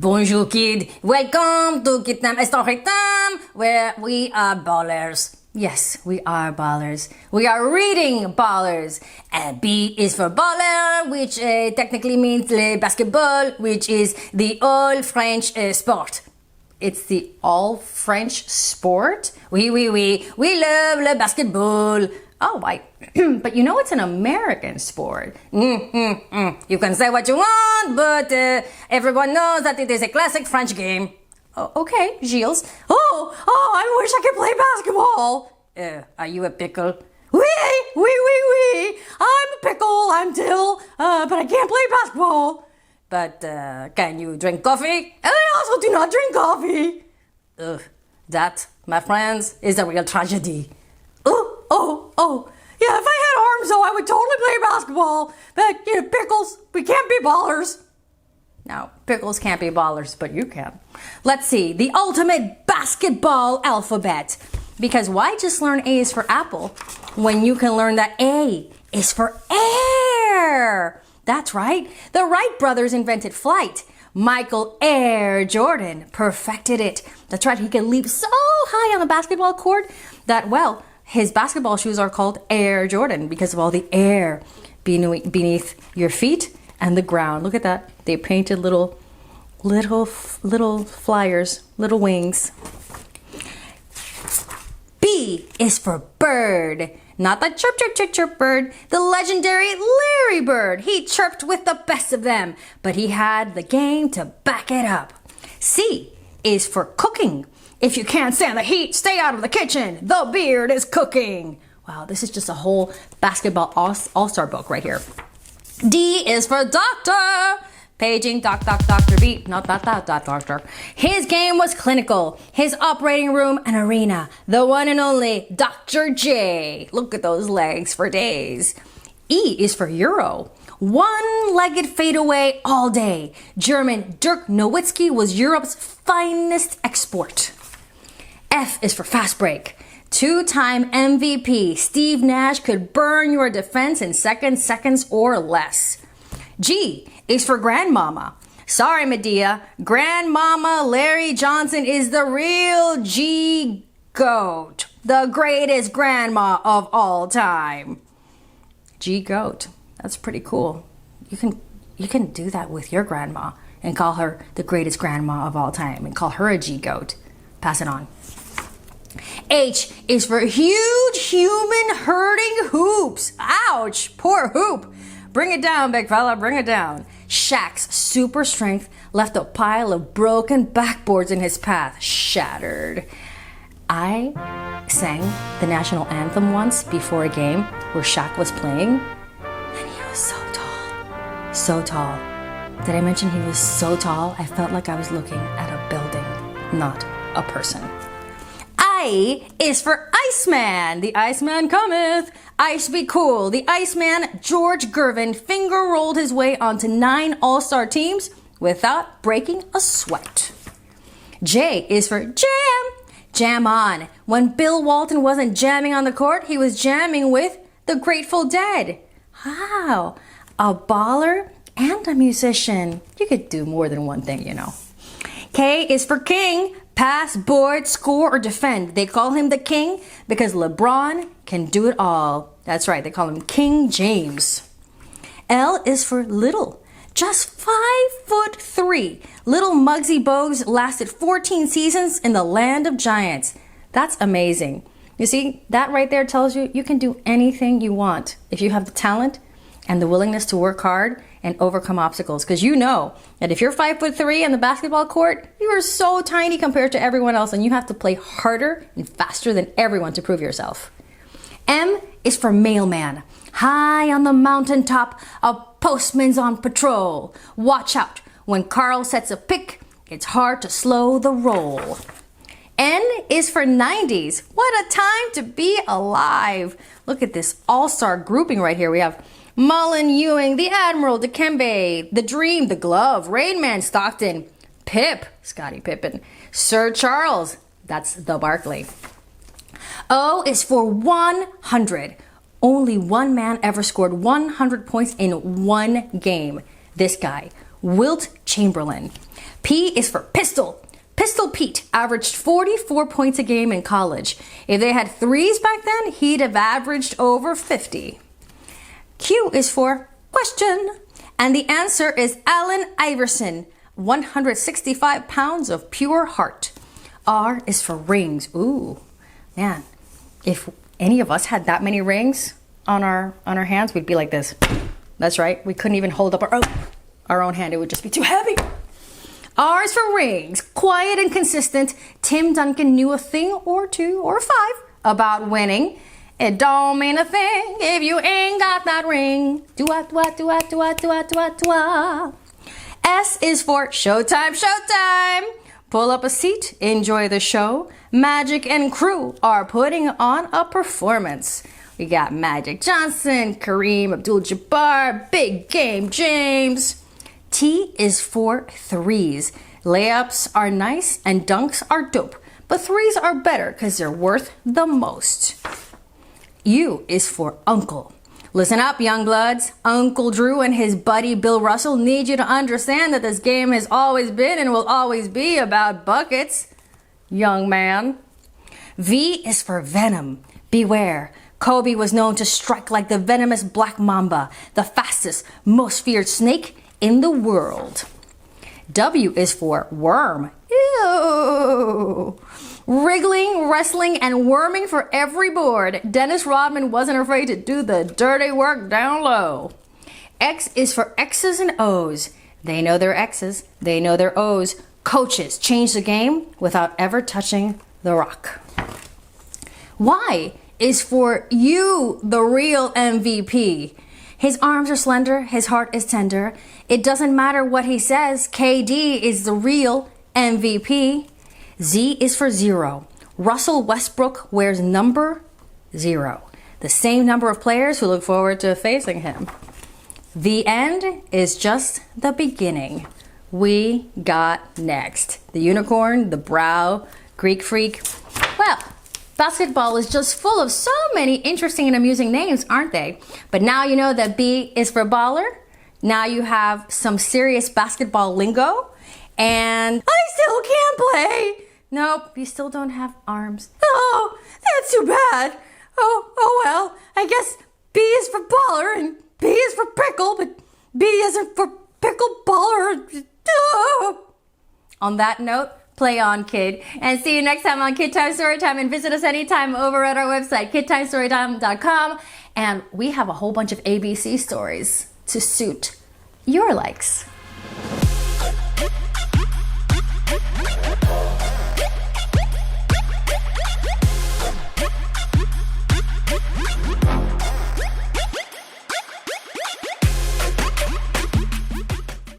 Bonjour, kid. Welcome to KidTime StoryTime, where we are ballers. Yes, we are ballers. We are reading ballers. And B is for baller, which technically means basketball, which is the all French sport. It's the all French sport? Oui. We love le basketball. Oh, why? But you know it's an American sport. You can say what you want, but everyone knows that it is a classic French game. Oh, okay, Gilles. Oh, I wish I could play basketball. Are you a pickle? Oui. I'm a pickle, I'm Dill, but I can't play basketball. But can you drink coffee? And I also do not drink coffee. That, my friends, is a real tragedy. Oh. Yeah, if I had arms, though, I would totally play basketball. But, pickles, we can't be ballers. No, pickles can't be ballers, but you can. Let's see, the ultimate basketball alphabet. Because why just learn A is for apple when you can learn that A is for air? That's right. The Wright brothers invented flight. Michael Air Jordan perfected it. That's right. He can leap so high on the basketball court that, well, his basketball shoes are called Air Jordan because of all the air beneath your feet and the ground. Look at that. They painted little flyers, little wings. B is for bird. Not the chirp bird, the legendary Larry Bird. He chirped with the best of them, but he had the game to back it up. C is for cooking. If you can't stand the heat, stay out of the kitchen. The beard is cooking. Wow, this is just a whole basketball all-star book right here. D is for doctor. Paging, Dr. B. Not that doctor. His game was clinical. His operating room, an arena. The one and only Dr. J. Look at those legs for days. E is for Euro. One-legged fadeaway all day. German Dirk Nowitzki was Europe's finest export. F is for fast break. Two-time MVP Steve Nash could burn your defense in seconds or less. G is for grandmama. Sorry, Medea. Grandmama Larry Johnson is the real G-GOAT. The greatest grandma of all time. G-GOAT. That's pretty cool. You can do that with your grandma and call her the greatest grandma of all time and call her a G-GOAT. Pass it on. H is for huge human hurting hoops. Ouch, poor hoop. Bring it down, big fella, bring it down. Shaq's super strength left a pile of broken backboards in his path, shattered. I sang the national anthem once before a game where Shaq was playing, and he was so tall. So tall. Did I mention he was so tall? I felt like I was looking at a building, not a person. I is for Iceman. The Iceman cometh. Ice be cool. The Iceman, George Gervin, finger rolled his way onto 9 all-star teams without breaking a sweat. J is for jam. Jam on. When Bill Walton wasn't jamming on the court, he was jamming with the Grateful Dead. Wow. A baller and a musician. You could do more than one thing, you know. K is for king. Pass, board, score, or defend. They call him the king because LeBron can do it all. That's right, they call him King James. L is for little. Just 5'3". Little Muggsy Bogues lasted 14 seasons in the land of giants. That's amazing. You see, that right there tells you you can do anything you want if you have the talent and the willingness to work hard and overcome obstacles. Because you know that if you're 5'3" on the basketball court, you are so tiny compared to everyone else, and you have to play harder and faster than everyone to prove yourself. M is for mailman. High on the mountaintop, a postman's on patrol. Watch out, when Carl sets a pick, it's hard to slow the roll. N is for 90s. What a time to be alive. Look at this all-star grouping right here. We have Mullen, Ewing, the Admiral, Dikembe, the Dream, the Glove, Rain Man, Stockton, Pip, Scottie Pippen, Sir Charles, that's the Barkley. O is for 100. Only one man ever scored 100 points in one game. This guy, Wilt Chamberlain. P is for pistol. Pistol Pete averaged 44 points a game in college. If they had threes back then, he'd have averaged over 50. Q is for question. And the answer is Allen Iverson, 165 pounds of pure heart. R is for rings. Ooh, man, if any of us had that many rings on our hands, we'd be like this. That's right, we couldn't even hold up our own hand. It would just be too heavy. R is for rings. Quiet and consistent, Tim Duncan knew a thing or two or five about winning. It don't mean a thing if you ain't got that ring. Do-ah. S is for showtime, showtime. Pull up a seat, enjoy the show. Magic and crew are putting on a performance. We got Magic Johnson, Kareem Abdul-Jabbar, Big Game James. T is for threes. Layups are nice and dunks are dope, but threes are better because they're worth the most. U is for uncle. Listen up, young bloods. Uncle Drew and his buddy Bill Russell need you to understand that this game has always been and will always be about buckets, young man. V is for venom. Beware. Kobe was known to strike like the venomous black mamba, the fastest, most feared snake in the world. W is for worm. Ew. Wriggling, wrestling, and worming for every board. Dennis Rodman wasn't afraid to do the dirty work down low. X is for X's and O's. They know their X's, they know their O's. Coaches change the game without ever touching the rock. Y is for you, the real MVP. His arms are slender, his heart is tender. It doesn't matter what he says, KD is the real MVP. Z is for zero. Russell Westbrook wears number 0, the same number of players who look forward to facing him. The end is just the beginning. We got next. The unicorn, the brow, Greek freak. Well, basketball is just full of so many interesting and amusing names, aren't they? But now you know that B is for baller. Now you have some serious basketball lingo. And I still can't play. Nope, you still don't have arms. Oh, that's too bad. Oh well, I guess B is for baller and B is for pickle, but B isn't for pickle baller. Oh. On that note, play on, kid. And see you next time on KidTime Storytime, and visit us anytime over at our website, KidTimeStoryTime.com. And we have a whole bunch of ABC stories to suit your likes.